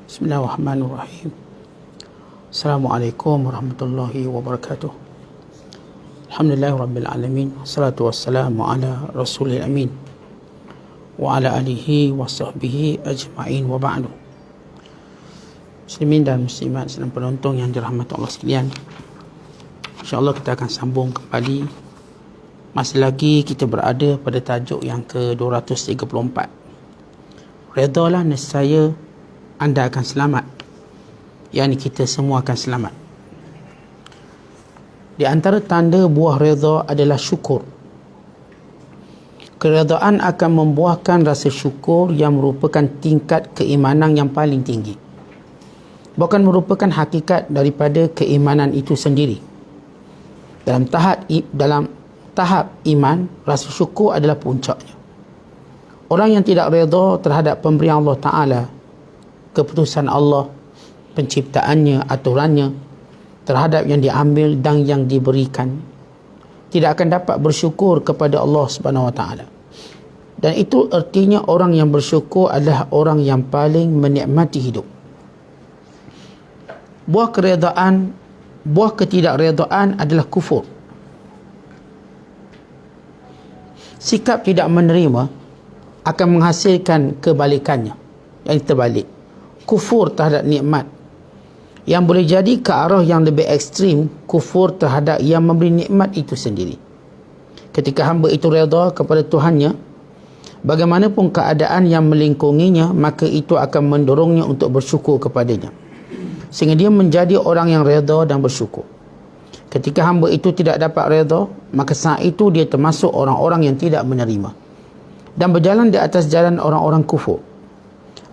Bismillahirrahmanirrahim. Assalamualaikum warahmatullahi wabarakatuh. Alhamdulillahirrabbilalamin. Assalatu wassalamu ala rasulil amin wa ala alihi wa sahbihi ajma'in wa ba'du. Muslimin dan muslimat sedang penonton yang dirahmati Allah sekalian, InsyaAllah kita akan sambung kembali. Masih lagi kita berada pada tajuk yang ke-234. Redalah nescaya anda akan selamat, yakni kita semua akan selamat. Di antara tanda buah redha adalah syukur. Keredaan akan membuahkan rasa syukur yang merupakan tingkat keimanan yang paling tinggi, bahkan merupakan hakikat daripada keimanan itu sendiri. Dalam tahap iman, rasa syukur adalah puncaknya. Orang yang tidak redha terhadap pemberian Allah Ta'ala, keputusan Allah, penciptaannya, aturannya, terhadap yang diambil dan yang diberikan, tidak akan dapat bersyukur kepada Allah Subhanahu Wa Ta'ala. Dan itu artinya orang yang bersyukur adalah orang yang paling menikmati hidup. Buah ketidakredaan adalah kufur. Sikap tidak menerima akan menghasilkan kebalikannya, yang terbalik, kufur terhadap nikmat, yang boleh jadi ke arah yang lebih ekstrim, kufur terhadap yang memberi nikmat itu sendiri. Ketika hamba itu redha kepada Tuhannya, bagaimanapun keadaan yang melingkunginya, maka itu akan mendorongnya untuk bersyukur kepadanya, sehingga dia menjadi orang yang redha dan bersyukur. Ketika hamba itu tidak dapat redha, maka saat itu dia termasuk orang-orang yang tidak menerima dan berjalan di atas jalan orang-orang kufur.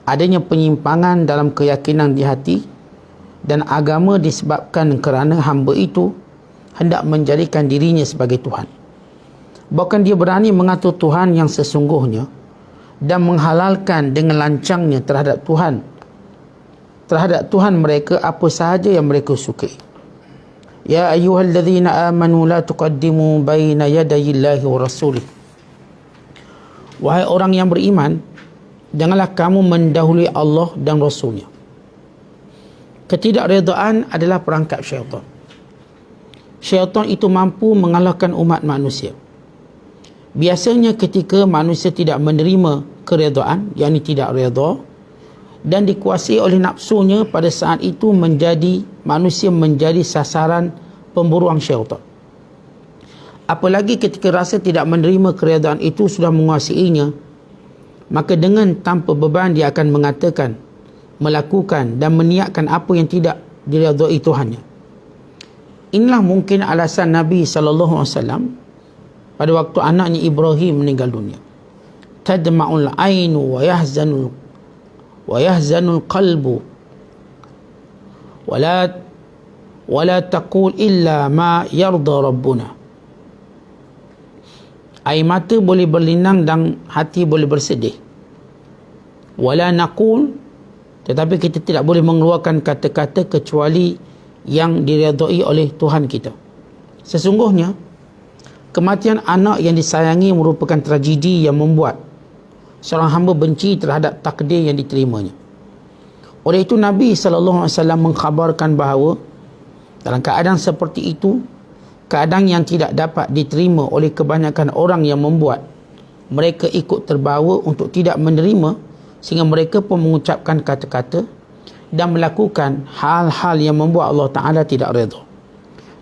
Adanya penyimpangan dalam keyakinan di hati dan agama disebabkan kerana hamba itu hendak menjadikan dirinya sebagai Tuhan. Bahkan dia berani mengatur Tuhan yang sesungguhnya dan menghalalkan dengan lancangnya terhadap Tuhan mereka apa sahaja yang mereka sukai. Ya ayyuhalladzina amanu la tuqaddimu baina yadayillahi wa rasulih. Wahai orang yang beriman, janganlah kamu mendahului Allah dan Rasulnya. Ketidakredaan adalah perangkap syaitan. Syaitan itu mampu mengalahkan umat manusia. Biasanya ketika manusia tidak menerima keredaan, yakni tidak redha, dan dikuasai oleh nafsunya, pada saat itu manusia menjadi sasaran pemburuan syaitan. Apalagi ketika rasa tidak menerima keredaan itu sudah menguasainya, maka dengan tanpa beban dia akan mengatakan, melakukan dan meniatkan apa yang tidak diredai Tuhannya. Inilah mungkin alasan Nabi SAW pada waktu anaknya Ibrahim meninggal dunia. Tadma'ul ainu wa yahzanul qalbu wala taqul illa ma yarda rabbuna. Air mata boleh berlinang dan hati boleh bersedih. Wala naqul, tetapi kita tidak boleh mengeluarkan kata-kata kecuali yang diredai oleh Tuhan kita. Sesungguhnya kematian anak yang disayangi merupakan tragedi yang membuat seorang hamba benci terhadap takdir yang diterimanya. Oleh itu Nabi SAW mengkhabarkan bahawa dalam keadaan seperti itu, keadaan yang tidak dapat diterima oleh kebanyakan orang yang membuat mereka ikut terbawa untuk tidak menerima, sehingga mereka pun mengucapkan kata-kata dan melakukan hal-hal yang membuat Allah Ta'ala tidak redha.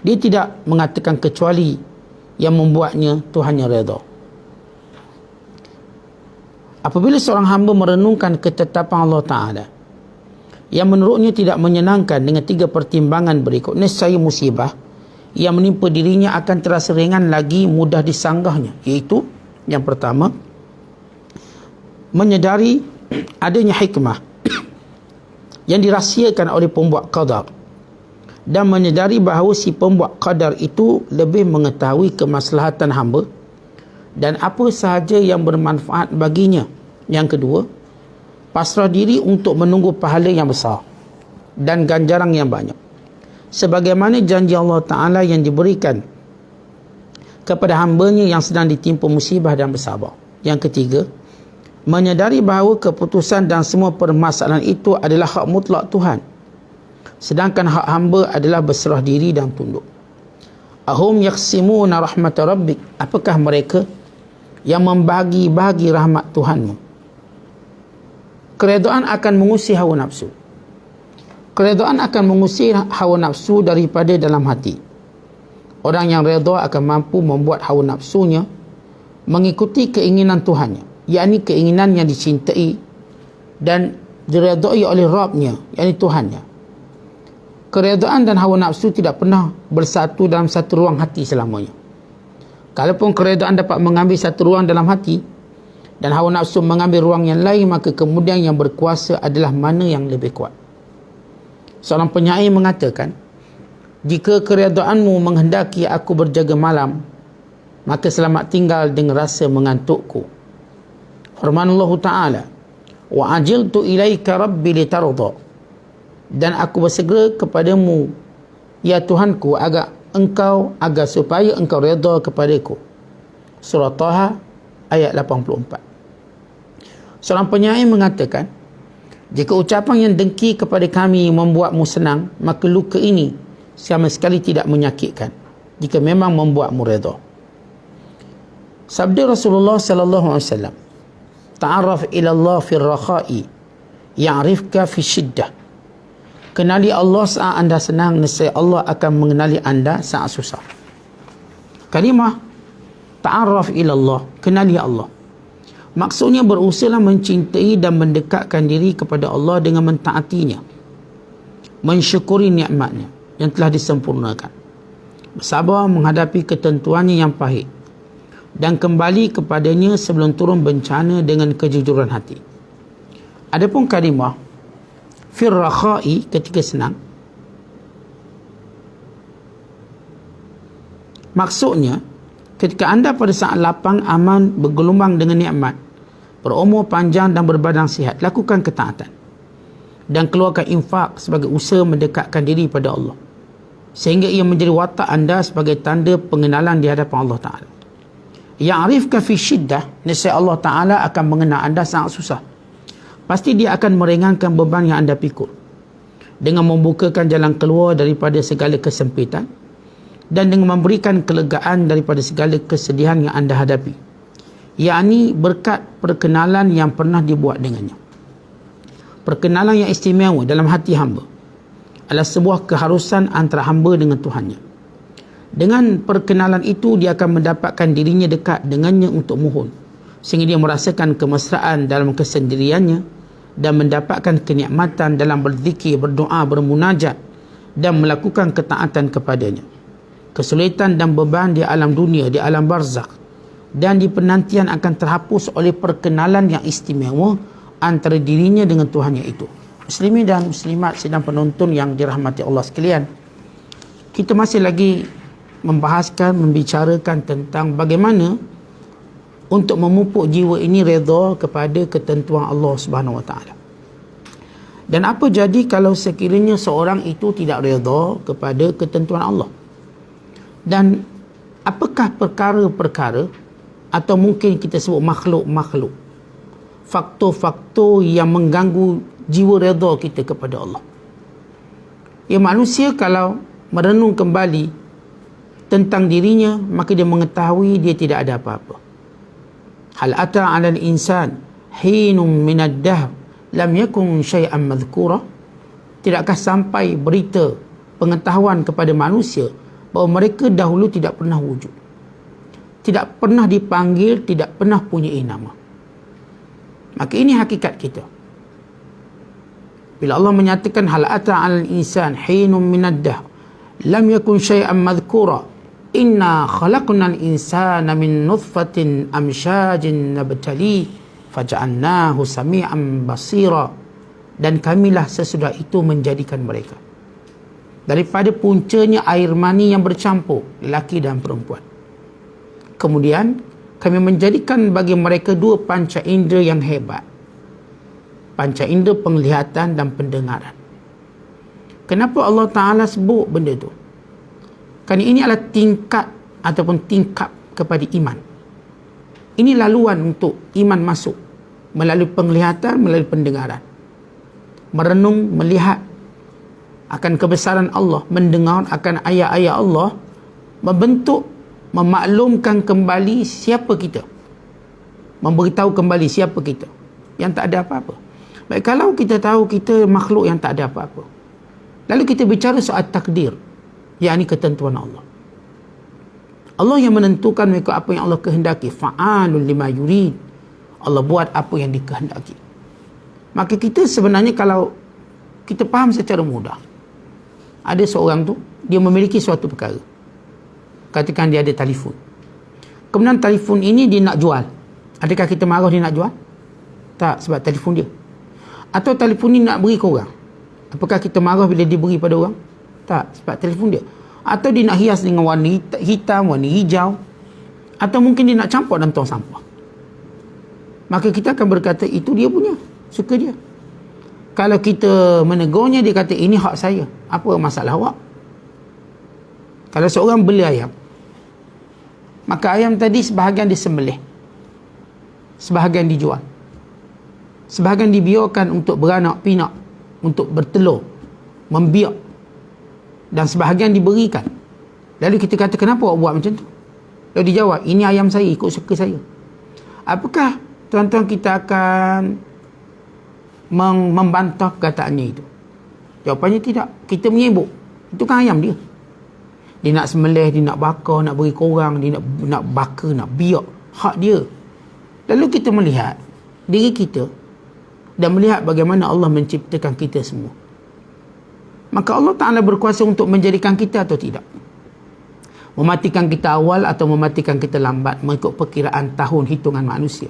Dia tidak mengatakan kecuali yang membuatnya Tuhannya redha. Apabila seorang hamba merenungkan ketetapan Allah Ta'ala yang menurutnya tidak menyenangkan dengan 3 pertimbangan berikut, nescaya musibah yang menimpa dirinya akan terasa ringan lagi mudah disanggahnya. Iaitu yang pertama, menyedari adanya hikmah yang dirahsiakan oleh pembuat qadar, dan menyedari bahawa si pembuat qadar itu lebih mengetahui kemaslahatan hamba dan apa sahaja yang bermanfaat baginya. Yang kedua, pasrah diri untuk menunggu pahala yang besar dan ganjaran yang banyak, sebagaimana janji Allah Ta'ala yang diberikan kepada hambanya yang sedang ditimpa musibah dan bersabar. Yang ketiga, menyadari bahawa keputusan dan semua permasalahan itu adalah hak mutlak Tuhan, sedangkan hak hamba adalah berserah diri dan tunduk. Ahum yaqsimuna rahmat rabbik, apakah mereka yang membagi-bagi rahmat Tuhanmu? Keredaan akan mengusir hawa nafsu. Keredaan akan mengusir hawa nafsu daripada dalam hati. Orang yang redha akan mampu membuat hawa nafsunya mengikuti keinginan Tuhannya, yakni keinginan yang dicintai dan diredai oleh Rabbnya, yakni Tuhannya. Keredaan dan hawa nafsu tidak pernah bersatu dalam satu ruang hati selamanya. Kalaupun keredaan dapat mengambil satu ruang dalam hati dan hawa nafsu mengambil ruang yang lain, maka kemudian yang berkuasa adalah mana yang lebih kuat. Seorang penyair mengatakan, jika keredaanmu menghendaki aku berjaga malam, maka selamat tinggal dengan rasa mengantukku. Firman Allah Ta'ala, wa ajiltu ilaika rabbi litarda, dan aku bersegera kepadamu ya Tuhanku agar supaya engkau redha kepadaku. Surah Taha ayat 84. Seorang penyair mengatakan, jika ucapan yang dengki kepada kami membuatmu senang, maka luka ini sama sekali tidak menyakitkan jika memang membuatmu redha. Sabda Rasulullah sallallahu alaihi wasallam, ta'arraf ila Allah fi ar-rakha'i ya'rifka fi shiddah. Kenali Allah saat anda senang, nescaya Allah akan mengenali anda saat susah. Kalimah ta'arraf ila Allah, kenali Allah, maksudnya berusaha mencintai dan mendekatkan diri kepada Allah dengan mentaatinya, mensyukuri nikmatnya yang telah disempurnakan, bersabar menghadapi ketentuannya yang pahit, dan kembali kepadanya sebelum turun bencana dengan kejujuran hati. Adapun kalimah fir rakha'i, ketika senang, maksudnya ketika anda pada saat lapang, aman, bergelombang dengan nikmat, berumur panjang dan berbadan sihat, lakukan ketaatan dan keluarkan infak sebagai usaha mendekatkan diri pada Allah, sehingga ia menjadi watak anda sebagai tanda pengenalan di hadapan Allah Ta'ala. Ya'rifka fi syiddah, nescaya Allah Ta'ala akan mengenal anda sangat susah. Pasti dia akan meringankan beban yang anda pikul dengan membukakan jalan keluar daripada segala kesempitan dan dengan memberikan kelegaan daripada segala kesedihan yang anda hadapi, yakni berkat perkenalan yang pernah dibuat dengannya. Perkenalan yang istimewa dalam hati hamba adalah sebuah keharusan antara hamba dengan Tuhannya. Dengan perkenalan itu, dia akan mendapatkan dirinya dekat dengannya untuk mohon, sehingga dia merasakan kemesraan dalam kesendiriannya dan mendapatkan kenikmatan dalam berzikir, berdoa, bermunajat dan melakukan ketaatan kepadanya. Kesulitan dan beban di alam dunia, di alam barzakh dan di penantian akan terhapus oleh perkenalan yang istimewa antara dirinya dengan Tuhannya itu. Muslimin dan muslimat sidang penonton yang dirahmati Allah sekalian, kita masih lagi membicarakan tentang bagaimana untuk memupuk jiwa ini redha kepada ketentuan Allah Subhanahu Wa Taala. Dan apa jadi kalau sekiranya seorang itu tidak redha kepada ketentuan Allah? Dan apakah perkara-perkara atau mungkin kita sebut makhluk-makhluk, faktor-faktor yang mengganggu jiwa redha kita kepada Allah? Ya, manusia kalau merenung kembali tentang dirinya, maka dia mengetahui dia tidak ada apa-apa. Hal ata 'alal insan hinum minad dahr lam yakun syai'an madhkura. Tidakkah sampai berita pengetahuan kepada manusia bahawa mereka dahulu tidak pernah wujud, tidak pernah dipanggil, tidak pernah punya nama. Maka ini hakikat kita. Bila Allah menyatakan hal ata 'alal insan hinum minad dahr lam yakun syai'an madhkura, inna khalaqnal insana min nutfatin amsyajin nabtali faja'alnahu sami'an basira, dan kamilah sesudah itu menjadikan mereka daripada puncanya air mani yang bercampur lelaki dan perempuan. Kemudian kami menjadikan bagi mereka dua panca indera yang hebat, panca indera penglihatan dan pendengaran. Kenapa Allah Ta'ala sebut benda tu? Kerana ini adalah tingkat ataupun tingkap kepada iman. Ini laluan untuk iman masuk. melalui penglihatan, melalui pendengaran. Merenung, melihat akan kebesaran Allah, mendengar akan ayat-ayat Allah, membentuk, memaklumkan kembali siapa kita, memberitahu kembali siapa kita, yang tak ada apa-apa. Baik, kalau kita tahu kita makhluk yang tak ada apa-apa, lalu kita bicara soal takdir, yakni ketentuan Allah. Allah yang menentukan mengikut apa yang Allah kehendaki. Fa'alun lima yurid. Allah buat apa yang dikehendaki. Maka kita sebenarnya, kalau kita faham secara mudah, ada seorang tu, dia memiliki suatu perkara. Katakan dia ada telefon. Kemudian telefon ini dia nak jual. Adakah kita marah dia nak jual? Tak, sebab telefon dia. Atau telefon ni nak beri ke orang. Apakah kita marah bila dia beri pada orang? Tak, sebab telefon dia. Atau dia nak hias dengan warna hitam, warna hijau. Atau mungkin dia nak campur dalam tong sampah. Maka kita akan berkata, itu dia punya, suka dia. Kalau kita menegurnya, dia kata, ini hak saya. Apa masalah awak? Kalau seorang beli ayam, maka ayam tadi sebahagian disembelih, sebahagian dijual, sebahagian dibiarkan untuk beranak pinak, untuk bertelur, membiak, dan sebahagian diberikan. Lalu kita kata, kenapa awak buat macam tu? Lalu dia jawab, ini ayam saya, ikut suka saya. Apakah tuan-tuan kita akan membantah perkataannya itu? Jawapannya tidak. Kita menyebut, itu kan ayam dia. Dia nak sembelih, dia nak bakar, nak beri korang, dia nak bakar, nak biak. Hak dia. Lalu kita melihat diri kita dan melihat bagaimana Allah menciptakan kita semua. Maka Allah Ta'ala berkuasa untuk menjadikan kita atau tidak. Mematikan kita awal atau mematikan kita lambat mengikut perkiraan tahun hitungan manusia.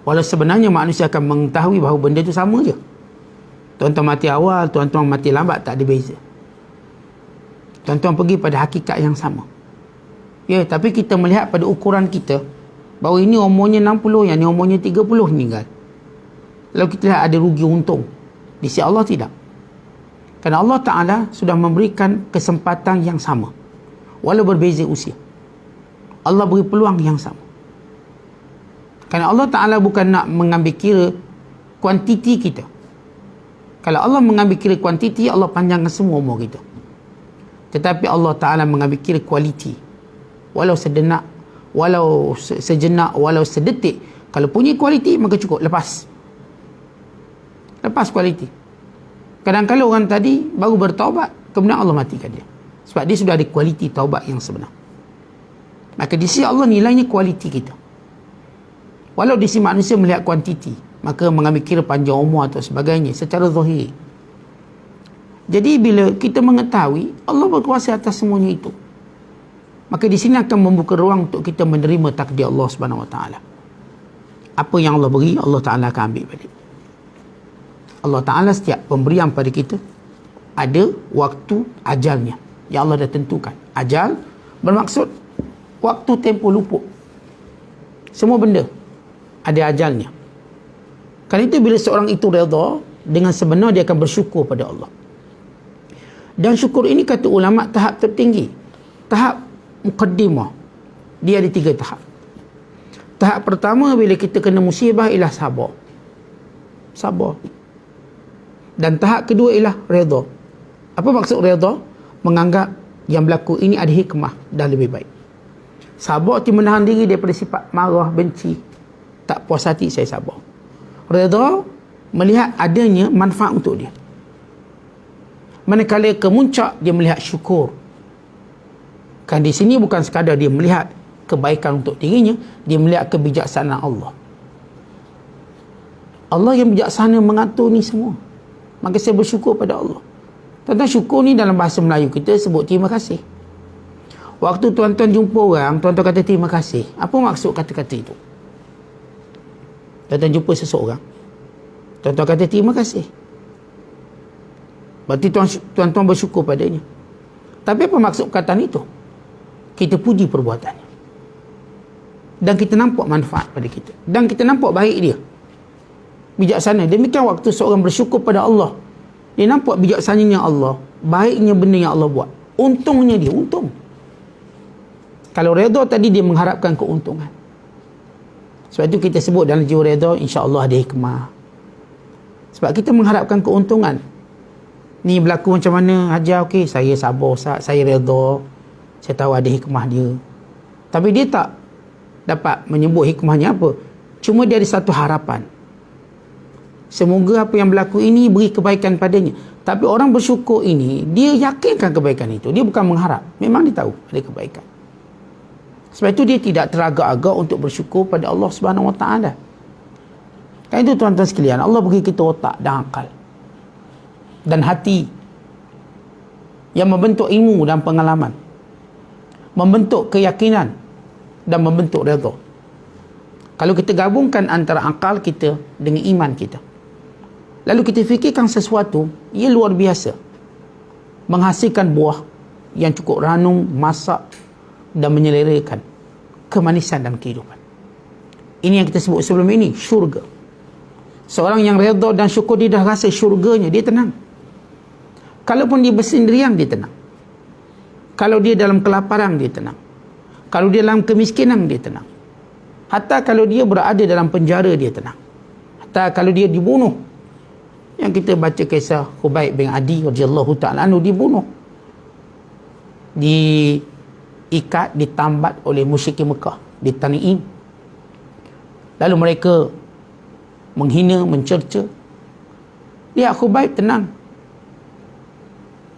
Walau sebenarnya manusia akan mengetahui bahawa benda itu sama je. Tuan-tuan mati awal, tuan-tuan mati lambat, tak ada beza. Tuan-tuan pergi pada hakikat yang sama. Ya, tapi kita melihat pada ukuran kita bahawa ini umurnya 60, yang ini umurnya 30 meninggal. Lalu kita lihat ada rugi untung. Di sisi Allah tidak. Kerana Allah Ta'ala sudah memberikan kesempatan yang sama, walau berbeza usia. Allah beri peluang yang sama. Kerana Allah Ta'ala bukan nak mengambil kira kuantiti kita. Kalau Allah mengambil kira kuantiti, Allah panjangkan semua umur kita. Tetapi Allah Ta'ala mengambil kira kualiti. Walau sedenak, walau sejenak, walau sedetik. Kalau punya kualiti, maka cukup. Lepas kualiti. Kadang-kadang orang tadi baru bertaubat, kemudian Allah matikan dia. Sebab dia sudah ada kualiti taubat yang sebenar. Maka di sisi Allah nilainya kualiti kita. Walau di sisi manusia melihat kuantiti, maka mengambil kira panjang umur atau sebagainya secara zahir. Jadi bila kita mengetahui Allah berkuasa atas semuanya itu, maka di sini akan membuka ruang untuk kita menerima takdir Allah Subhanahu Wa Taala. Apa yang Allah beri, Allah Taala akan ambil balik. Allah Ta'ala setiap pemberian pada kita ada waktu ajalnya yang Allah dah tentukan. Ajal bermaksud waktu tempoh luput. Semua benda ada ajalnya. Kerana itu bila seorang itu redha, dengan sebenar dia akan bersyukur pada Allah. Dan syukur ini kata ulama tahap tertinggi, tahap muqaddimah. Dia ada 3 tahap. Tahap pertama, bila kita kena musibah, ialah sabar. Sabar. Dan tahap kedua ialah redha. Apa maksud redha? Menganggap yang berlaku ini ada hikmah dan lebih baik. Sabar itu menahan diri daripada sifat marah, benci, tak puas hati, saya sabar. Redha melihat adanya manfaat untuk dia. Manakala kemuncak, dia melihat syukur. Kan di sini bukan sekadar dia melihat kebaikan untuk dirinya, dia melihat kebijaksanaan Allah. Allah yang bijaksana mengatur ni semua. Maka saya bersyukur pada Allah. Tentang syukur ni dalam bahasa Melayu kita sebut terima kasih. Waktu tuan-tuan jumpa orang, tuan-tuan kata terima kasih. Apa maksud kata-kata itu? Tuan-tuan jumpa seseorang, tuan-tuan kata terima kasih. Berarti tuan-tuan bersyukur padanya. Tapi apa maksud perkataan itu? Kita puji perbuatannya. Dan kita nampak manfaat pada kita. Dan kita nampak baik dia. Bijaksana. Demikian waktu seorang bersyukur pada Allah, dia nampak bijaksananya Allah, baiknya benda yang Allah buat, untungnya dia, untung. Kalau redha tadi dia mengharapkan keuntungan. Sebab itu kita sebut dalam jiwa redha, insya-Allah ada hikmah. Sebab kita mengharapkan keuntungan. Ni berlaku macam mana Hajar, okey, saya sabar Ustaz, saya redha, saya tahu ada hikmah dia. Tapi dia tak dapat menyebut hikmahnya apa. Cuma dia ada satu harapan, semoga apa yang berlaku ini beri kebaikan padanya. Tapi orang bersyukur ini, dia yakinkan kebaikan itu. Dia bukan mengharap, memang dia tahu ada kebaikan. Sebab itu dia tidak teragak-agak untuk bersyukur pada Allah Subhanahu Wa Taala. Kan itu tuan-tuan sekalian, Allah bagi kita otak dan akal dan hati yang membentuk ilmu dan pengalaman, membentuk keyakinan dan membentuk redha. Kalau kita gabungkan antara akal kita dengan iman kita, lalu kita fikirkan sesuatu, ia luar biasa, menghasilkan buah yang cukup ranum, masak dan menyelerakan kemanisan dan kehidupan. Ini yang kita sebut sebelum ini, syurga. Seorang yang redha dan syukur, dia dah rasa syurganya, dia tenang. Kalaupun dia bersendirian, dia tenang. Kalau dia dalam kelaparan, dia tenang. Kalau dia dalam kemiskinan, dia tenang. Hatta kalau dia berada dalam penjara, dia tenang. Hatta kalau dia dibunuh. Yang kita baca kisah Khubayb bin Adi radhiyallahu ta'ala anhu, dibunuh, diikat, ditambat oleh musyrikin Mekah di Tan'im. Lalu mereka menghina, mencerca. Dia Khubayb tenang.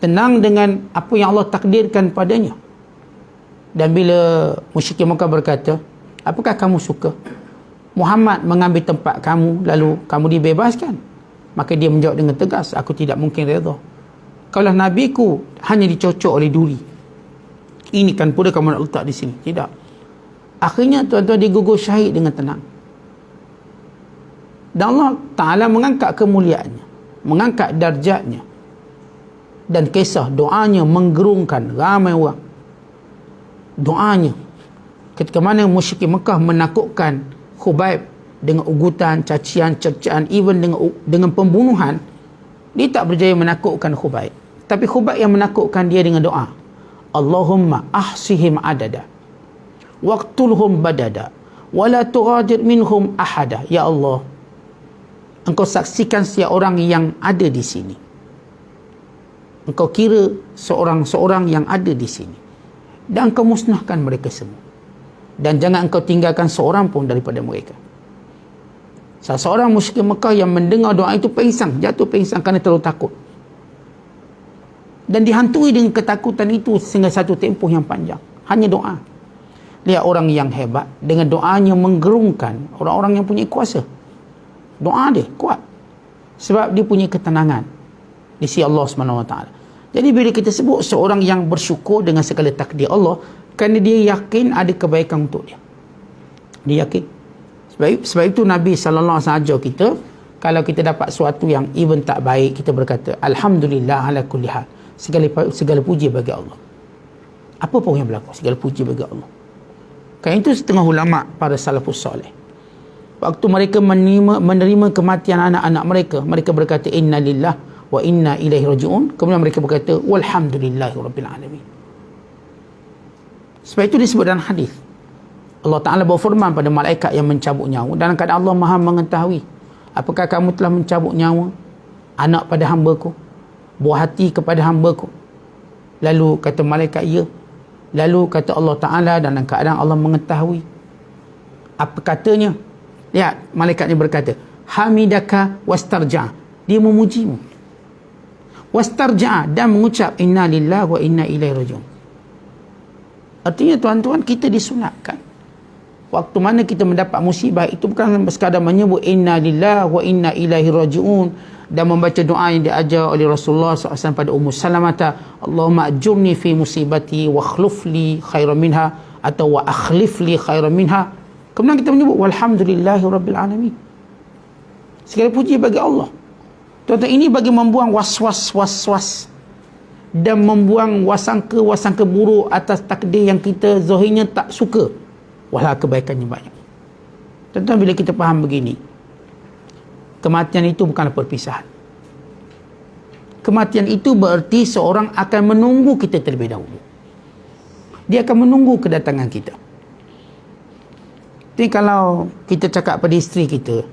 Tenang dengan apa yang Allah takdirkan padanya. Dan bila musyrikin Mekah berkata, apakah kamu suka Muhammad mengambil tempat kamu lalu kamu dibebaskan? Maka dia menjawab dengan tegas, aku tidak mungkin redha. Kalau nabiku hanya dicocok oleh duri, ini kan pula kamu nak letak di sini? Tidak. Akhirnya tuan-tuan dia gugur syahid dengan tenang. Dan Allah Ta'ala mengangkat kemuliaannya, mengangkat darjatnya. Dan kisah doanya menggerungkan ramai orang. Doanya ketika mana musyrikin Mekah menakutkan Khubayb dengan ugutan, cacian, cercaan, even dengan pembunuhan, dia tak berjaya menakutkan Khubayb. Tapi Khubayb yang menakutkan dia dengan doa, Allahumma ahsihim adada waqtulhum badada wala tughadir minhum ahada. Ya Allah, Engkau saksikan setiap orang yang ada di sini. Engkau kira seorang-seorang yang ada di sini, dan Engkau musnahkan mereka semua, dan jangan Engkau tinggalkan seorang pun daripada mereka. Seorang musyrik Mekah yang mendengar doa itu pingsan, jatuh pingsan kerana terlalu takut, dan dihantui dengan ketakutan itu sehingga satu tempoh yang panjang. Hanya doa. Lihat orang yang hebat, dengan doanya menggerungkan orang-orang yang punya kuasa. Doa dia kuat sebab dia punya ketenangan di sisi Allah Subhanahu Wa Taala. Jadi bila kita sebut seorang yang bersyukur dengan segala takdir Allah, kerana dia yakin ada kebaikan untuk dia. Dia yakin. Sebab itu Nabi sallallahu alaihi wasallam ajar kita, kalau kita dapat sesuatu yang even tak baik, kita berkata alhamdulillah ala kulli hal. Segala puji bagi Allah. Apa pun yang berlaku, segala puji bagi Allah. Kan itu setengah ulama para salafus soleh, waktu mereka menerima kematian anak-anak mereka, mereka berkata inna lillah wa inna ilaihi raji'un. Kemudian mereka berkata walhamdulillahi rabbil alamin. Sebab itu disebut dalam hadis, Allah Ta'ala berfirman pada malaikat yang mencabut nyawa, dalam keadaan Allah Maha mengetahui, apakah kamu telah mencabut nyawa anak pada hamba-Ku, buah hati kepada hamba-Ku? Lalu kata malaikat, ya. Lalu kata Allah Ta'ala, dalam keadaan Allah mengetahui. Apa katanya? Lihat, malaikat ni berkata, hamidaka wastarja', dia memujimu, wastarja', dan mengucap inna lillahi wa inna ilaihi raji'un. Artinya tuan-tuan, kita disunatkan waktu mana kita mendapat musibah itu bukan sekadar menyebut inna lillahi wa inna ilaihi raji'un dan membaca doa yang diajar oleh Rasulullah SAW pada Ummu Salamata, Allahumma ajurni fi musibati wa akhlif li khairan minha, atau wa akhlif li khairan minha. Kemudian kita menyebut walhamdulillahi rabbil alamin. Segala puji bagi Allah. Tuan-tuan, ini bagi membuang was-was dan membuang wasangka buruk atas takdir yang kita zahirnya tak suka, walau kebaikannya banyak. Tuan-tuan, bila kita faham begini, kematian itu bukanlah perpisahan. Kematian itu bererti seorang akan menunggu kita terlebih dahulu. Dia akan menunggu kedatangan kita. Tapi kalau kita cakap pada isteri kita,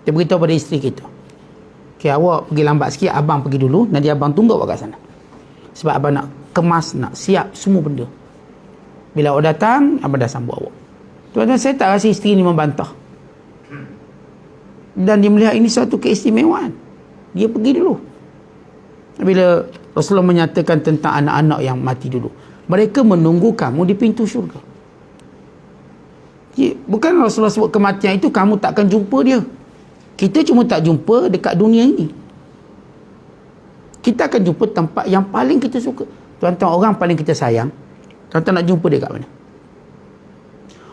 kita beritahu pada isteri kita, okay, awak pergi lambat sikit, abang pergi dulu, nanti abang tunggu awak kat sana. Sebab abang nak kemas, nak siap semua benda. Bila awak datang, abang dah sambut awak. Tuan-tuan, saya tak rasa isteri ni membantah. Dan dia melihat ini suatu keistimewaan. Dia pergi dulu. Bila Rasulullah menyatakan tentang anak-anak yang mati dulu, mereka menunggu kamu di pintu syurga. Bukan Rasulullah sebut kematian itu kamu takkan jumpa dia. Kita cuma tak jumpa dekat dunia ini. Kita akan jumpa tempat yang paling kita suka. Tuan-tuan, orang paling kita sayang, tuan-tuan nak jumpa dia kat mana?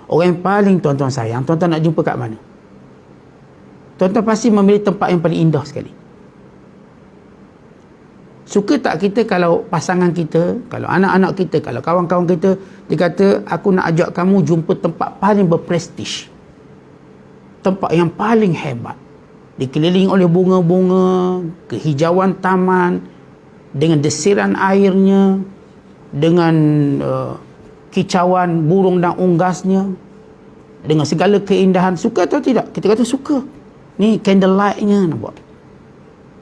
Orang yang paling tuan-tuan sayang, tuan-tuan nak jumpa kat mana? Tuan-tuan pasti memilih tempat yang paling indah sekali. Suka tak kita kalau pasangan kita, kalau anak-anak kita, kalau kawan-kawan kita, dia kata, aku nak ajak kamu jumpa tempat paling berprestij. Tempat yang paling hebat. Dikelilingi oleh bunga-bunga, kehijauan taman, dengan desiran airnya, dengan kicauan burung dan unggasnya, dengan segala keindahan. Suka atau tidak? Kita kata suka. Ni candlelight-nya nampak.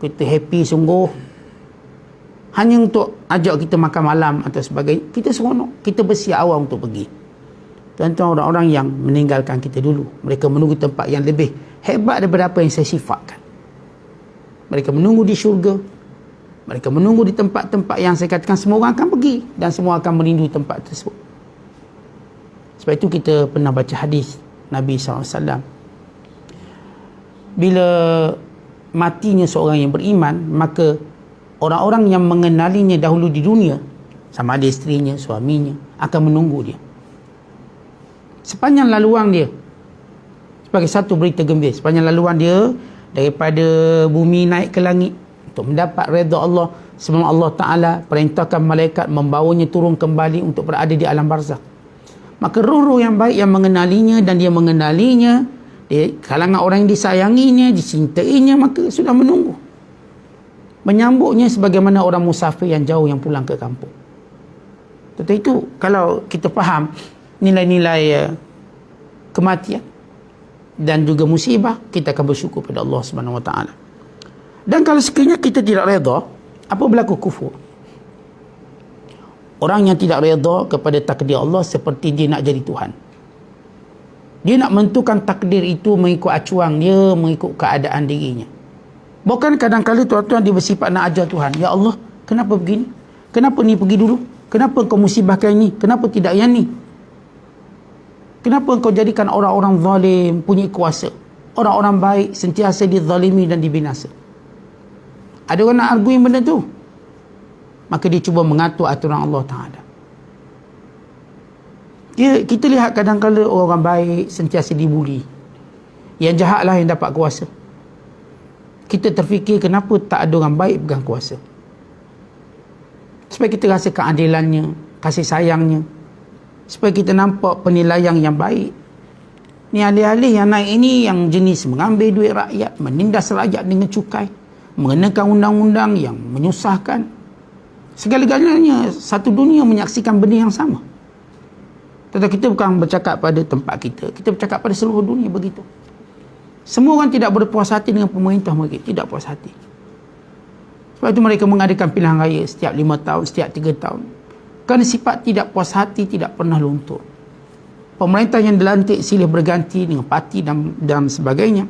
Kita happy sungguh. Hanya untuk ajak kita makan malam atau sebagainya, kita seronok, kita bersiap awal untuk pergi. Tuan-tuan, orang-orang yang meninggalkan kita dulu, mereka menunggu tempat yang lebih hebat daripada apa yang saya sifatkan. Mereka menunggu di syurga, mereka menunggu di tempat-tempat yang saya katakan semua orang akan pergi, dan semua akan merindu tempat tersebut. Sebab itu kita pernah baca hadis Nabi SAW, bila matinya seorang yang beriman, maka orang-orang yang mengenalinya dahulu di dunia, sama ada isterinya, suaminya, akan menunggu dia. Sepanjang laluan dia, sebagai satu berita gembira, sepanjang laluan dia daripada bumi naik ke langit untuk mendapat redha Allah, sebelum Allah Ta'ala perintahkan malaikat membawanya turun kembali untuk berada di alam barzakh. Maka roh-roh yang baik yang mengenalinya, dan dia mengenalinya, dia, kalangan orang yang disayanginya, dicintainya, maka sudah menunggu, menyambutnya sebagaimana orang musafir yang jauh yang pulang ke kampung. Tetapi itu, kalau kita faham nilai-nilai kematian dan juga musibah, kita akan bersyukur pada Allah Subhanahu Wa Taala. Dan kalau sekiranya kita tidak redha, apa berlaku? Kufur. Orang yang tidak redha kepada takdir Allah seperti dia nak jadi Tuhan. Dia nak menentukan takdir itu mengikut acuang dia, mengikut keadaan dirinya. Bukan kadang-kadang tuan-tuan dia bersifat nak ajar Tuhan. Ya Allah, kenapa begini? Kenapa ni pergi dulu? Kenapa engkau musibahkan ini? Kenapa tidak yang ni? Kenapa engkau jadikan orang-orang zalim punya kuasa? Orang-orang baik sentiasa dizalimi dan dibinasa. Ada orang nak arguing benda tu, maka dia cuba mengatur aturan Allah Ta'ala. Kita lihat kadang-kadang orang baik sentiasa dibuli, yang jahatlah yang dapat kuasa. Kita terfikir kenapa tak ada orang baik pegang kuasa, supaya kita rasa keadilannya, kasih sayangnya, supaya kita nampak penilaian yang baik. Ni alih-alih yang naik ini yang jenis mengambil duit rakyat, menindas rakyat dengan cukai, mengenakan undang-undang yang menyusahkan. Segala-galanya satu dunia menyaksikan benda yang sama. Tetapi kita bukan bercakap pada tempat kita, kita bercakap pada seluruh dunia begitu. Semua orang tidak berpuas hati dengan pemerintah mereka, tidak puas hati. Sebab itu mereka mengadakan pilihan raya setiap 5 tahun, setiap 3 tahun. Kerana sifat tidak puas hati tidak pernah luntur. Pemerintah yang dilantik silih berganti dengan parti dan sebagainya,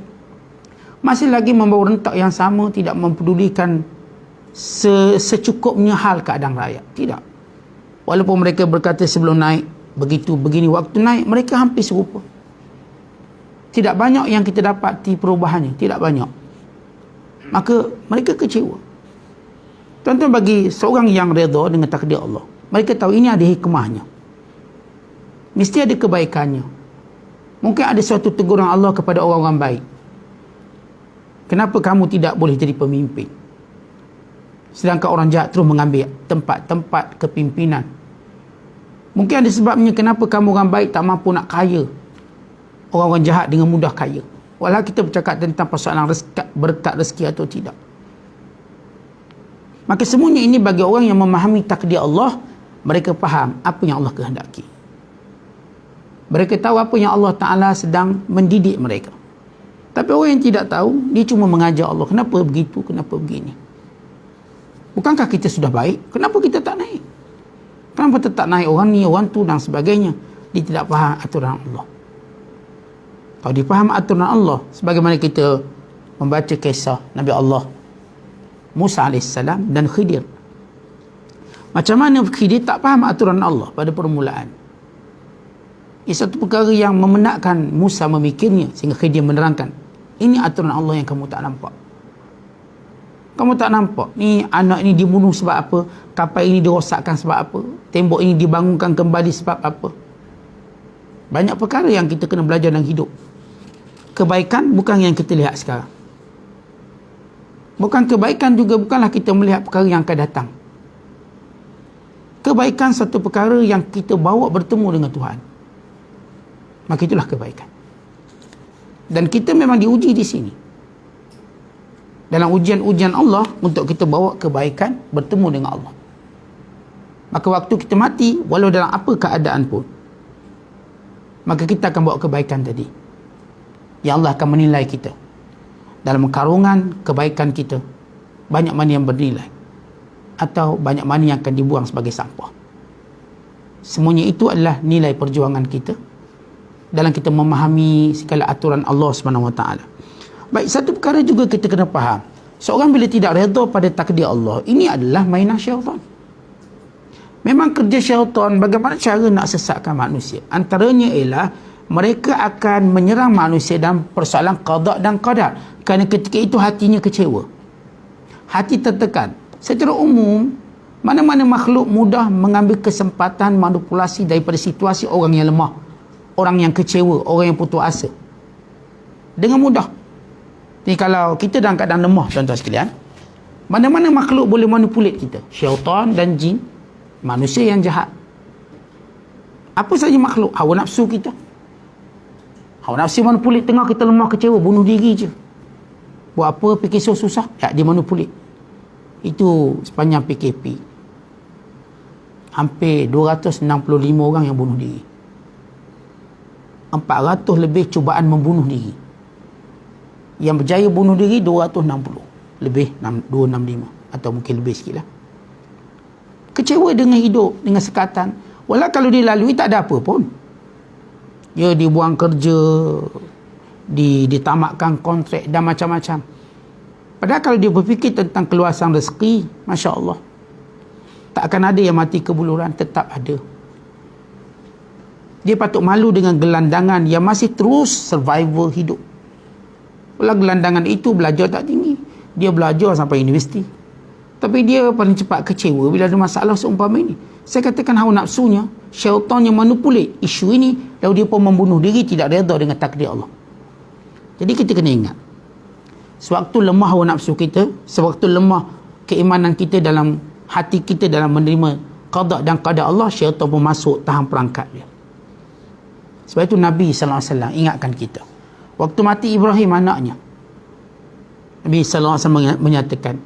masih lagi membawa rentak yang sama, tidak mempedulikan secukupnya hal keadaan rakyat. Tidak. Walaupun mereka berkata sebelum naik begitu, begini, waktu naik mereka hampir serupa. Tidak banyak yang kita dapati perubahannya, tidak banyak. Maka mereka kecewa. Tuan-tuan, bagi seorang yang redha dengan takdir Allah, mereka tahu ini ada hikmahnya, mesti ada kebaikannya. Mungkin ada suatu teguran Allah kepada orang-orang baik. Kenapa kamu tidak boleh jadi pemimpin, sedangkan orang jahat terus mengambil tempat-tempat kepimpinan? Mungkin ada sebabnya kenapa kamu orang baik tak mampu nak kaya, orang-orang jahat dengan mudah kaya. Walau kita bercakap tentang persoalan berkat rezeki atau tidak. Maka semuanya ini bagi orang yang memahami takdir Allah, mereka faham apa yang Allah kehendaki. Mereka tahu apa yang Allah Ta'ala sedang mendidik mereka. Tapi orang yang tidak tahu, dia cuma mengajar Allah, kenapa begitu, kenapa begini. Bukankah kita sudah baik? Kenapa kita tak naik? Kenapa tetap naik orang ni, orang tu dan sebagainya? Dia tidak faham aturan Allah. Kalau dia faham aturan Allah, sebagaimana kita membaca kisah Nabi Allah Musa AS dan Khidir. Macam mana Khidir tak faham aturan Allah pada permulaan. Ini satu perkara yang memenatkan Musa memikirnya, sehingga Khidir menerangkan, ini aturan Allah yang kamu tak nampak. Kamu tak nampak ni anak ini dibunuh sebab apa, kapal ini dirosakkan sebab apa, tembok ini dibangunkan kembali sebab apa. Banyak perkara yang kita kena belajar dalam hidup. Kebaikan bukan yang kita lihat sekarang. Bukan kebaikan juga bukanlah kita melihat perkara yang akan datang. Kebaikan satu perkara yang kita bawa bertemu dengan Tuhan. Maka itulah kebaikan. Dan kita memang diuji di sini. Dalam ujian-ujian Allah untuk kita bawa kebaikan bertemu dengan Allah. Maka waktu kita mati, walau dalam apa keadaan pun, maka kita akan bawa kebaikan tadi. Ya Allah akan menilai kita. Dalam karungan kebaikan kita, banyak mana yang bernilai, atau banyak mana yang akan dibuang sebagai sampah. Semuanya itu adalah nilai perjuangan kita dalam kita memahami segala aturan Allah SWT. Baik, satu perkara juga kita kena faham. Seorang bila tidak redha pada takdir Allah, ini adalah mainan syaitan. Memang kerja syaitan, bagaimana cara nak sesatkan manusia. Antaranya ialah mereka akan menyerang manusia dalam persoalan qada dan qadar. Kerana ketika itu hatinya kecewa, hati tertekan. Secara umum, mana-mana makhluk mudah mengambil kesempatan manipulasi daripada situasi orang yang lemah, orang yang kecewa, orang yang putus asa, dengan mudah. Jadi kalau kita dalam keadaan lemah, tuan-tuan sekalian, mana-mana makhluk boleh manipulate kita. Syaitan dan jin, manusia yang jahat, apa saja makhluk, hawa nafsu kita. Hawa nafsu manipulate tengah kita lemah, kecewa, bunuh diri je. Buat apa fikir susah? Ya, dia manipulate. Itu sepanjang PKP. Hampir 265 orang yang bunuh diri. 400 lebih cubaan membunuh diri. Yang berjaya bunuh diri 260. Lebih 265. Atau mungkin lebih sikit lah. Kecewa dengan hidup, dengan sekatan. Walau kalau dia lalui tak ada apa pun. Dia dibuang kerja, ditamatkan kontrak dan macam-macam. Padahal kalau dia berfikir tentang keluasan rezeki, Masya Allah, tak akan ada yang mati kebuluran, tetap ada. Dia patut malu dengan gelandangan yang masih terus survival hidup. Walau gelandangan itu belajar tak tinggi, dia belajar sampai universiti, tapi dia paling cepat kecewa bila ada masalah seumpama ini. Saya katakan hawa nafsunya, syaitan yang manipulate isu ini, lalu dia pun membunuh diri, tidak redha dengan takdir Allah. Jadi kita kena ingat, sewaktu lemah hawa nafsu kita, sewaktu lemah keimanan kita dalam hati kita dalam menerima qada dan qadar Allah, syaitan pun masuk tahan perangkat dia. Sebab itu Nabi SAW ingatkan kita. Waktu mati Ibrahim anaknya, Nabi SAW menyatakan,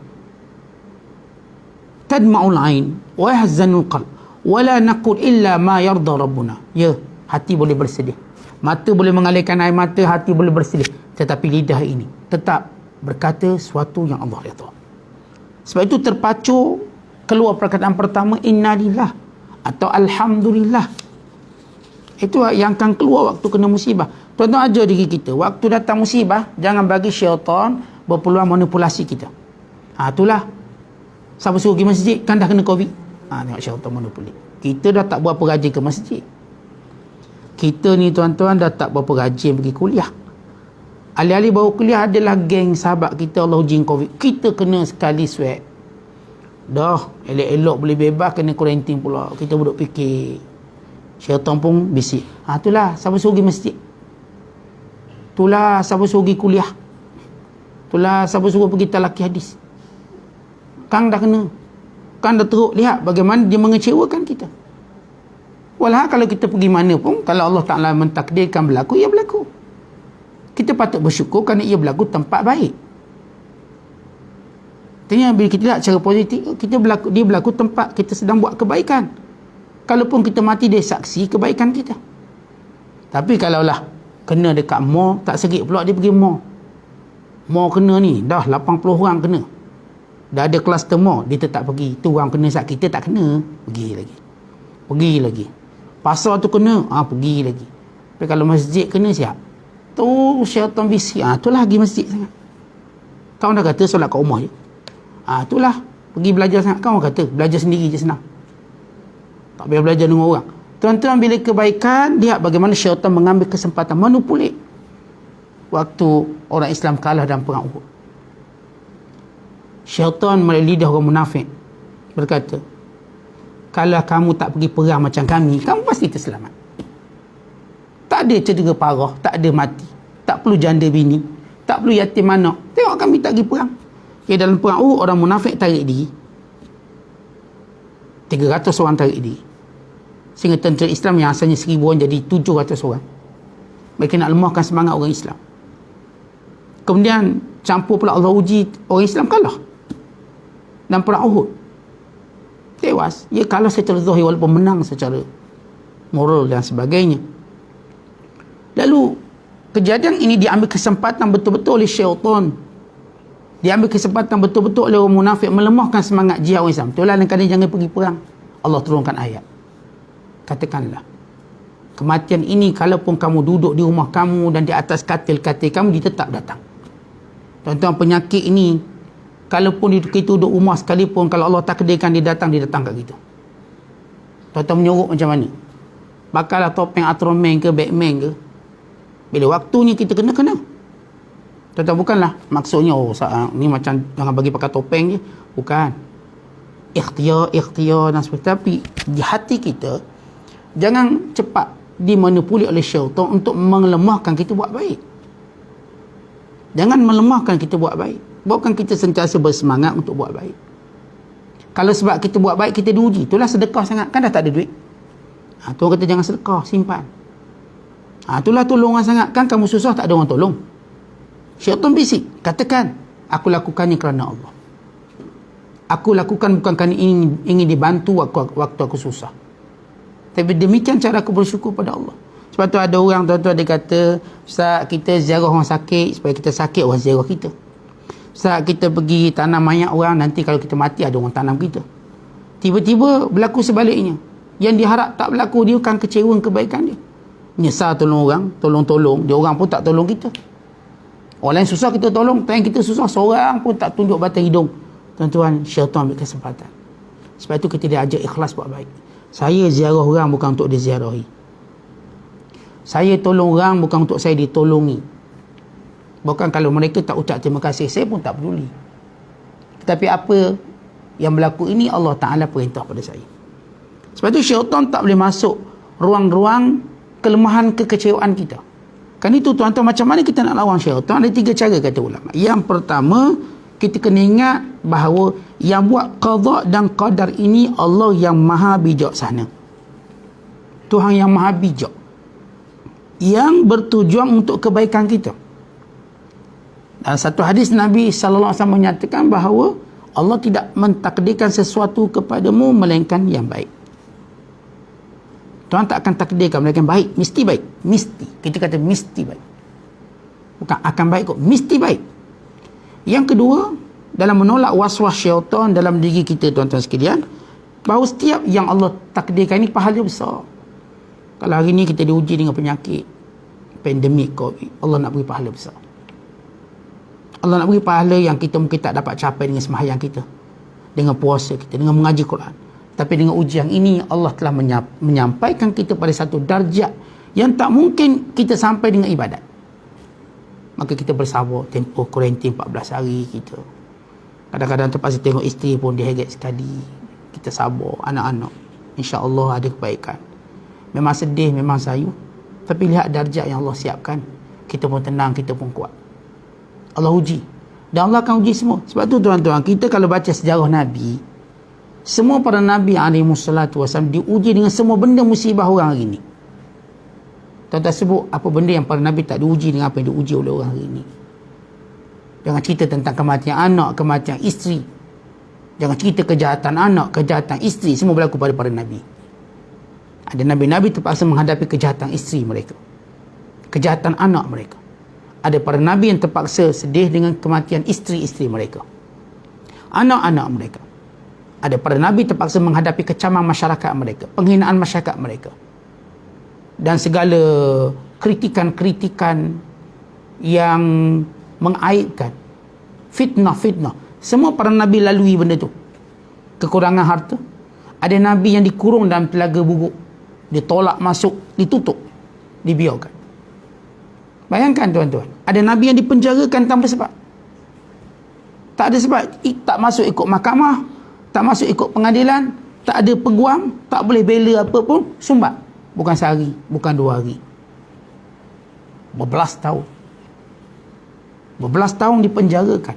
tadma'ul ain wa yahzanul qalb wa la naqul illa ma yarda rabbuna. Ya, hati boleh bersedih, mata boleh mengalirkan air mata, hati boleh bersedih, tetapi lidah ini tetap berkata sesuatu yang Allah redha. Sebab itu terpacu keluar perkataan pertama, innalillah atau alhamdulillah. Itu yang akan keluar waktu kena musibah. Tuan-tuan ajar diri kita, waktu datang musibah, jangan bagi syaitan berpeluang manipulasi kita. Itulah, siapa suruh pergi masjid, kan dah kena COVID. Tengok syaitan manipulasi. Kita dah tak berapa rajin ke masjid. Kita ni tuan-tuan dah tak berapa rajin pergi kuliah. Alih-alih baru kuliah, adalah geng sahabat kita Allah uji COVID. Kita kena sekali swab. Dah, elok-elok boleh bebas, kena kuarantin pula. Kita duduk fikir. Syaitan pun bisik. Itulah, siapa suruh pergi masjid. Itulah, siapa suruh pergi kuliah. Itulah, siapa suruh pergi talaki hadis. Kang dah kena. Kang dah teruk. Lihat bagaimana dia mengecewakan kita. Walau kalau kita pergi mana pun, kalau Allah Ta'ala mentakdirkan berlaku, ia berlaku. Kita patut bersyukur kerana ia berlaku tempat baik. Artinya bila kita lihat cara positif, dia berlaku tempat kita sedang buat kebaikan. Kalaupun kita mati, dia saksi kebaikan kita. Tapi kalaulah kena dekat mall, tak serik pula dia pergi mall. Mall kena ni, dah 80 orang kena. Dah ada kluster mall, dia tetap pergi. Tu orang kena saat kita tak kena, pergi lagi. Pergi lagi. Pasar tu kena, pergi lagi. Tapi kalau masjid kena siap. Tu syaitan bisi, itulah pergi masjid sangat. Kau dah kata solat kat rumah je. Itulah pergi belajar sangat. Kau kata belajar sendiri je senang. Tak payah belajar dengan orang. Tuan-tuan, bila kebaikan, lihat bagaimana syaitan mengambil kesempatan manipulate waktu orang Islam kalah dalam perang Uhud. Syaitan melalui lidah orang munafik berkata, kalau kamu tak pergi perang macam kami, kamu pasti terselamat. Tak ada cedera parah, tak ada mati, tak perlu janda bini, tak perlu yatim anak. Tengok kami tak pergi perang. Dalam perang Uhud, orang munafik tarik diri. 300 orang tarik diri. Sehingga tentera Islam yang asalnya 1000 orang jadi 700 orang. Mereka nak lemahkan semangat orang Islam. Kemudian campur pula Allah uji orang Islam kalah dalam perang Uhud. Tewas. Ia kalah secara zahir walaupun menang secara moral dan sebagainya. Lalu kejadian ini diambil kesempatan betul-betul oleh syaitan. Diambil kesempatan betul-betul oleh orang munafik melemahkan semangat jihad orang Islam. Itulah kadang jangan pergi perang. Allah turunkan ayat. Katakanlah, kematian ini kalaupun kamu duduk di rumah kamu dan di atas katil-katil kamu, dia tetap datang. Tuan-tuan, penyakit ini kalaupun kita duduk rumah sekalipun, kalau Allah takdirkan dia datang kat kita. Tuan-tuan menyorok macam mana? Bakallah topeng Ultraman ke Batman ke, bila waktunya kita kena. Tuan-tuan, bukanlah maksudnya ni macam jangan bagi pakai topeng je, bukan. Ikhtiar dan sebagainya. Tapi di hati kita jangan cepat dimanipulasi oleh syaitan untuk melemahkan kita buat baik. Jangan melemahkan kita buat baik. Bukan kita sentiasa bersemangat untuk buat baik. Kalau sebab kita buat baik kita diuji, itulah sedekah sangat. Kan dah tak ada duit. Tuan kata jangan sedekah, simpan. Itulah tolong orang sangat. Kan kamu susah tak ada orang tolong. Syaitan bisik, katakan, aku lakukannya kerana Allah. Aku lakukan bukan kerana ingin dibantu waktu aku susah. Tapi demikian cara aku bersyukur pada Allah. Sebab tu ada orang, tuan-tuan, dia kata, Ustaz, kita ziarah orang sakit supaya kita sakit orang ziarah kita. Ustaz, kita pergi tanam mayat orang, nanti kalau kita mati ada orang tanam kita. Tiba-tiba berlaku sebaliknya. Yang diharap tak berlaku, dia akan kecewa kebaikan dia. Menyesal tolong orang, tolong-tolong, dia orang pun tak tolong kita. Orang lain susah kita tolong, time kita susah seorang pun tak tunjuk batang hidung. Tuan-tuan, syaitan ambil kesempatan. Sebab itu kita diajar ikhlas buat baik. Saya ziarah orang bukan untuk diziarahi. Saya tolong orang bukan untuk saya ditolongi. Bahkan kalau mereka tak ucap terima kasih, saya pun tak peduli. Tetapi apa yang berlaku ini Allah Ta'ala perintah pada saya. Sebab itu syaitan tak boleh masuk ruang-ruang kelemahan kekecewaan kita. Kan itu tuan-tuan, macam mana kita nak lawan syaitan? Ada 3 cara kata ulama. Yang pertama, kita kena ingat bahawa yang buat qada dan qadar ini Allah yang maha bijaksana. Tuhan yang maha bijak, yang bertujuan untuk kebaikan kita. Dalam satu hadis Nabi SAW menyatakan bahawa Allah tidak mentakdirkan sesuatu kepadamu melainkan yang baik. Tuhan tak akan takdirkan melainkan baik. Mesti baik. Mesti. Kita kata mesti baik. Bukan akan baik kok. Mesti baik. Yang kedua, dalam menolak was-was syaitan dalam diri kita, tuan-tuan sekalian, bahawa setiap yang Allah takdirkan ini pahala besar. Kalau hari ini kita diuji dengan penyakit, pandemik COVID, Allah nak beri pahala besar. Allah nak beri pahala yang kita mungkin tak dapat capai dengan sembahyang kita, dengan puasa kita, dengan mengaji Quran. Tapi dengan ujian ini Allah telah menyampaikan kita pada satu darjat yang tak mungkin kita sampai dengan ibadat. Maka kita bersabar tempoh kuarantin 14 hari kita. Kadang-kadang terpaksa tengok isteri pun diheret sekali. Kita sabar, anak-anak. InsyaAllah ada kebaikan. Memang sedih, memang sayu. Tapi lihat darjat yang Allah siapkan. Kita pun tenang, kita pun kuat. Allah uji. Dan Allah akan uji semua. Sebab tu tuan-tuan, kita kalau baca sejarah Nabi, semua para Nabi SAW diuji dengan semua benda musibah orang hari ini. Tuan-tuan sebut apa benda yang para Nabi tak diuji dengan apa yang diuji oleh orang hari ini. Jangan cerita tentang kematian anak, kematian isteri. Jangan cerita kejahatan anak, kejahatan isteri. Semua berlaku pada para Nabi. Ada Nabi-Nabi terpaksa menghadapi kejahatan isteri mereka. kejahatan anak mereka. Ada para nabi yang terpaksa sedih dengan kematian isteri-isteri mereka, anak-anak mereka. Ada para nabi terpaksa menghadapi kecaman masyarakat mereka, penghinaan masyarakat mereka, dan segala kritikan-kritikan yang mengaibkan, fitnah-fitnah. Semua para nabi lalui benda tu. Kekurangan harta. Ada nabi yang dikurung dalam telaga buruk, ditolak masuk, ditutup, dibiarkan. Bayangkan tuan-tuan, ada nabi yang dipenjarakan tanpa sebab. Tak ada sebab, tak masuk ikut mahkamah, tak masuk ikut pengadilan, tak ada peguam, tak boleh bela apa pun, sumbat. Bukan sehari, bukan 2 hari. Berbelas tahun. Berbelas tahun dipenjarakan.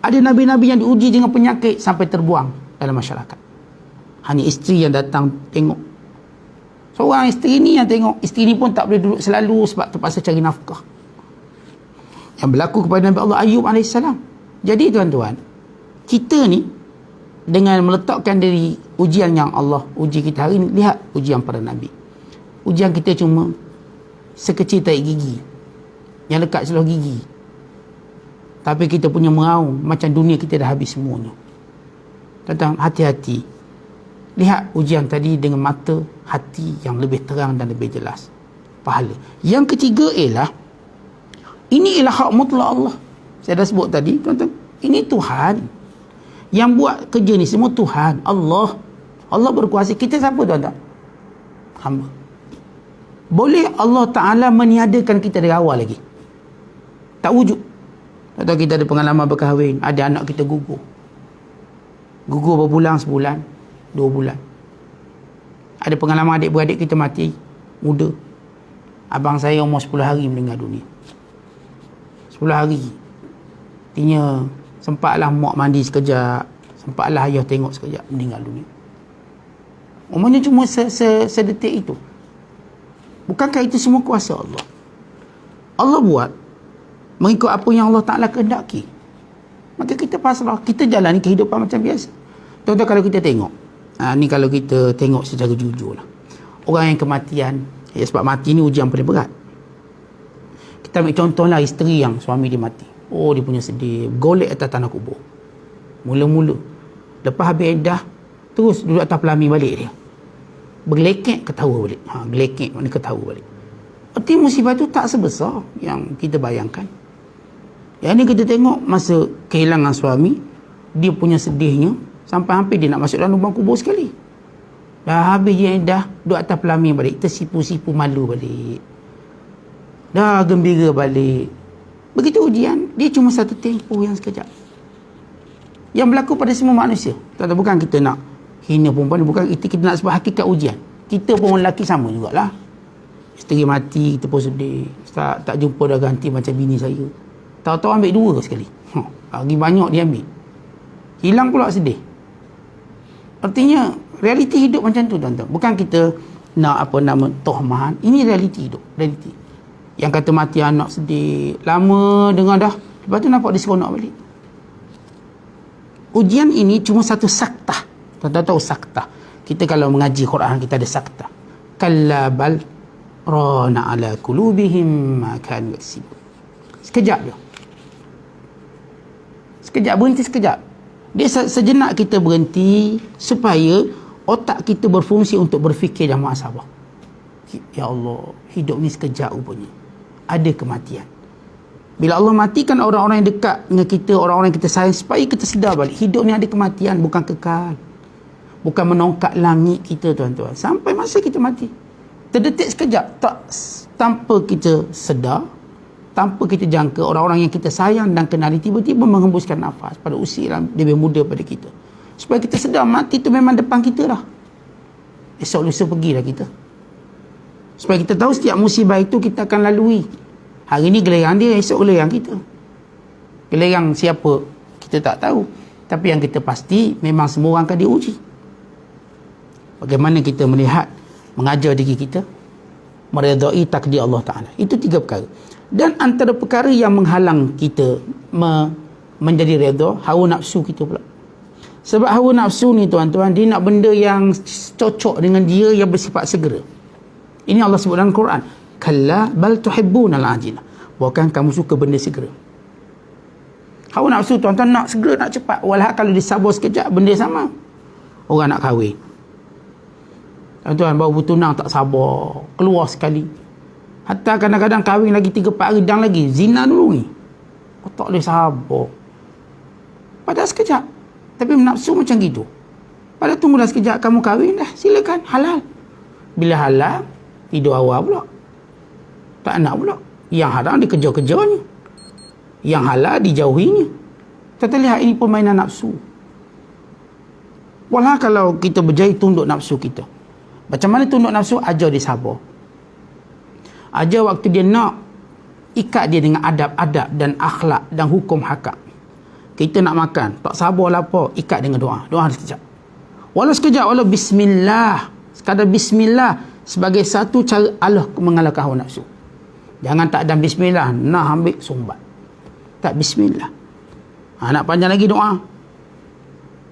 Ada nabi-nabi yang diuji dengan penyakit sampai terbuang dalam masyarakat. Hanya isteri yang datang tengok. Seorang isteri ni yang tengok. Isteri ni pun tak boleh duduk selalu sebab terpaksa cari nafkah. Yang berlaku kepada Nabi Allah Ayub AS. Jadi tuan-tuan, kita ni dengan meletakkan diri ujian yang Allah uji kita hari ni, lihat ujian para nabi. Ujian kita cuma sekecil tahi gigi, yang lekat seluruh gigi. Tapi kita punya meraung macam dunia kita dah habis semuanya. Tentang hati-hati. Lihat ujian tadi dengan mata hati yang lebih terang dan lebih jelas. Pahala. Yang ketiga ialah, ini ialah hak mutlak Allah. Saya dah sebut tadi, tuan-tuan. Ini Tuhan. Yang buat kerja ni semua Tuhan. Allah. Allah berkuasa. Kita siapa tuan-tuan? Hamba. Boleh Allah Ta'ala meniadakan kita dari awal lagi? Tak wujud. Atau kita ada pengalaman berkahwin, ada anak kita gugur. Gugur berbulan, sebulan, 2 bulan. Ada pengalaman adik-beradik kita mati muda. Abang saya umur 10 hari meninggal dunia. 10 hari. Artinya sempatlah mak mandi sekejap, sempatlah ayah tengok sekejap, meninggal dunia. Umurnya cuma sedetik itu. Bukankah itu semua kuasa Allah? Allah buat mengikut apa yang Allah Ta'ala kehendaki. Maka kita pasrah, kita jalani kehidupan macam biasa. Tuan-tuan, kalau kita tengok, ni kalau kita tengok secara jujur lah, orang yang kematian, sebab mati ni ujian paling berat. Kita ambil contohlah isteri yang suami dia mati. Oh, dia punya sedih, golek atas tanah kubur. Mula-mula, lepas habis iddah, terus duduk atas pelami balik dia, bergelekek ketawa balik. Gelekek maknanya ketawa balik. Arti musibah tu tak sebesar yang kita bayangkan. Yang ni kita tengok masa kehilangan suami, dia punya sedihnya sampai hampir dia nak masuk dalam lubang kubur sekali. Dah habis dia dah duduk atas pelami balik, tersipu-sipu malu balik, dah gembira balik. Begitu ujian, dia cuma satu tempoh yang sekejap. Yang berlaku pada semua manusia. Bukan kita nak hina perempuan, bukan itu, kita nak sebab hakikat ujian. Kita pun lelaki sama jugalah. Isteri mati, kita pun sedih. Tak jumpa dah ganti macam bini saya. Tahu-tahu ambil 2 sekali. Lagi banyak dia ambil. Hilang pula sedih. Artinya, realiti hidup macam tu, tuan-tuan. Bukan kita nak tohmahan. Ini realiti hidup. Realiti. Yang kata mati anak sedih. Lama dengar dah. Lepas tu nampak dia seronok balik. Ujian ini cuma satu saktah. Tuan-tuan tahu saktah. Kita kalau mengaji Quran, kita ada saktah. Kalla bal rana ala kulubihim ma kanu yaksibun. Sekejap je. Sekejap, berhenti sekejap. Dia sejenak kita berhenti supaya otak kita berfungsi untuk berfikir dan muhasabah. Ya Allah, hidup ni sekejap rupanya. Ada kematian. Bila Allah matikan orang-orang yang dekat dengan kita, orang-orang yang kita sayang, supaya kita sedar balik, hidup ni ada kematian, bukan kekal. Bukan menongkat langit kita, tuan-tuan. Sampai masa kita mati. Terdetik sekejap, tanpa kita sedar, tanpa kita jangka, orang-orang yang kita sayang dan kenali tiba-tiba menghembuskan nafas pada usia yang lebih muda pada kita. Supaya kita sedar mati tu memang depan kita dah. Esok lusa pergilah kita. Supaya kita tahu setiap musibah itu kita akan lalui. Hari ni gelerang dia, esok gelerang kita. Gelerang siapa kita tak tahu. Tapi yang kita pasti memang semua orang akan diuji. Bagaimana kita melihat, mengajar diri kita, meredai takdir Allah Ta'ala. Itu 3 perkara. Dan antara perkara yang menghalang kita menjadi redha, hawa nafsu kita pula. Sebab hawa nafsu ni, tuan-tuan, dia nak benda yang cocok dengan dia, yang bersifat segera. Ini Allah sebut dalam Quran. Kalla bal tuhibbunal ajila. Bukan kamu suka benda segera. Hawa nafsu tuan-tuan nak segera, nak cepat. Walau kalau disabar sekejap, benda sama. Orang nak kahwin, tuan-tuan baru bertunang tak sabar, keluar sekali. Hatta kadang-kadang kahwin lagi 3-4 hari dan lagi zina dulu ni. Oh, tak boleh sabar. Padahal sekejap. Tapi nafsu macam gitu. Padahal tunggulah sekejap, kamu kahwin dah, silakan, halal. Bila halal, tidur awal pula. Tak nak pula. Yang haram dikejar-kejarnya. Yang halal dijauhinya. Kita lihat ini permainan nafsu. Walau kalau kita berjaya tunduk nafsu kita. Macam mana tunduk nafsu? Ajar dia sabar. Ajar waktu dia nak, ikat dia dengan adab-adab dan akhlak dan hukum hakam. Kita nak makan, tak sabar lapar, ikat dengan doa. Doa sekejap. Walau sekejap, walau bismillah. Sekadar bismillah sebagai satu cara Allah mengalahkan hawa nafsu. Jangan tak ada bismillah, nak ambil sumbat. Tak bismillah. Nak panjang lagi doa.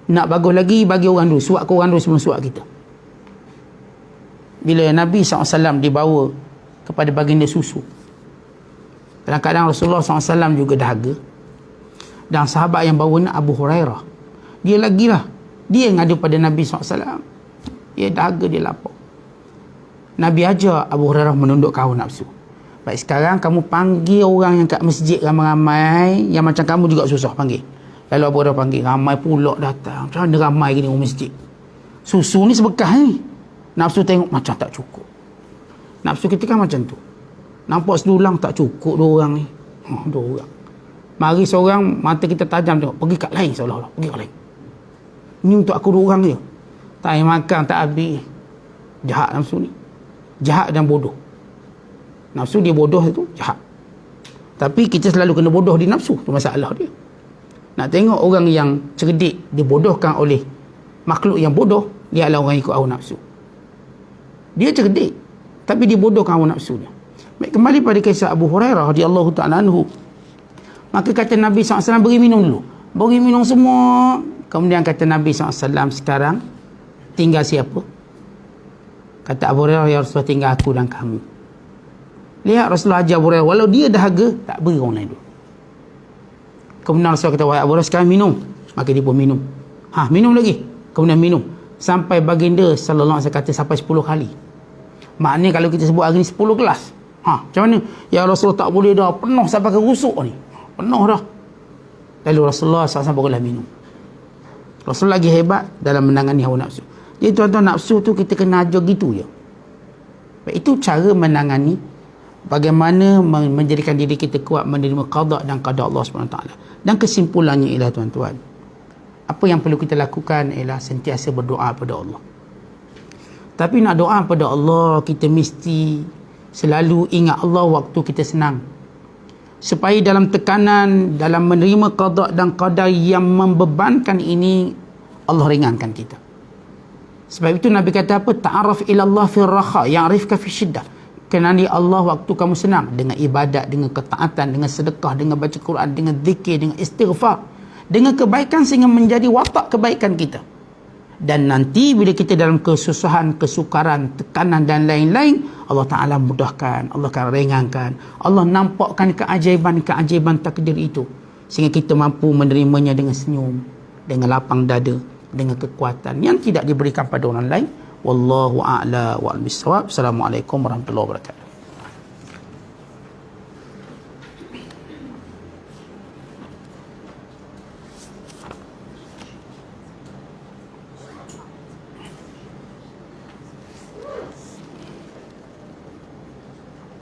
Nak bagus lagi, bagi orang dulu. Suat ke orang dulu sebelum suat kita. Bila Nabi SAW dibawa kepada baginda susu, kadang-kadang Rasulullah SAW juga dahaga. Dan sahabat yang bawa ni Abu Hurairah, dia lagi lah, dia yang ngadu pada Nabi SAW. Dia dahaga, dia lapar. Nabi ajar Abu Hurairah menundukkan hawa nafsu. Baik, sekarang kamu panggil orang yang kat masjid ramai-ramai, yang macam kamu juga susah panggil. Lalu Abu Hurairah panggil, ramai pula datang. Macam mana ramai gini orang masjid? Susu ni sebekah ni. Nafsu tengok macam tak cukup. Nafsu kita kan macam tu. Nampak sedulang tak cukup 2 orang ni. 2 orang. Mari seorang, mata kita tajam tengok. Pergi kat lain seolah-olah. Pergi kat lain. Ni untuk aku 2 orang je. Tak makan, tak habis. Jahat nafsu ni. Jahat dan bodoh. Nafsu dia bodoh itu jahat. Tapi kita selalu kena bodoh di nafsu. Itu masalah dia. Nak tengok orang yang cerdik dibodohkan oleh makhluk yang bodoh, lihatlah orang ikut hawa nafsu. Dia cerdik, tapi dibodohkan hawa nafsu dia. Baik, kembali pada kisah Abu Hurairah radhiyallahu ta'ala anhu. Maka kata Nabi SAW, beri minum dulu. Beri minum semua. Kemudian kata Nabi SAW, sekarang tinggal siapa? Kata Abu Hurairah, ya Rasulullah, tinggal aku dan kamu. Lihat Rasulullah ajar Abu Hurairah, walau dia dahaga, tak beri orang lain dulu. Kemudian Rasulullah kata, wahai Abu Hurairah, sekarang minum. Maka dia pun minum. Minum lagi. Kemudian minum. Sampai baginda sallallahu alaihi wasallam kata sampai 10 kali. Maknanya kalau kita sebut hari ni 10 gelas. Macam mana? Ya Rasulullah, tak boleh dah. Penuh sampai ke rusuk ni. Penuh dah. Lalu Rasulullah SAW barulah minum. Rasulullah lagi hebat dalam menangani hawa nafsu. Jadi tuan-tuan, nafsu tu kita kena ajar gitu je. Itu cara menangani, bagaimana menjadikan diri kita kuat menerima qada dan qada Allah SWT. Dan kesimpulannya ialah tuan-tuan, apa yang perlu kita lakukan ialah sentiasa berdoa pada Allah. Tapi nak doa pada Allah, kita mesti selalu ingat Allah waktu kita senang. Supaya dalam tekanan, dalam menerima qada dan qadar yang membebankan ini, Allah ringankan kita. Sebab itu Nabi kata apa? Ta'araf ila Allah fi rakha, ya'rifka fi syiddah. Kenali Allah waktu kamu senang, dengan ibadat, dengan ketaatan, dengan sedekah, dengan baca Quran, dengan zikir, dengan istighfar, dengan kebaikan sehingga menjadi watak kebaikan kita. Dan nanti bila kita dalam kesusahan, kesukaran, tekanan dan lain-lain, Allah Ta'ala mudahkan, Allah akan ringankan, Allah nampakkan keajaiban-keajaiban takdir itu, sehingga kita mampu menerimanya dengan senyum, dengan lapang dada, dengan kekuatan yang tidak diberikan pada orang lain. Wallahu a'la wa'al bissawab. Assalamualaikum warahmatullahi wabarakatuh.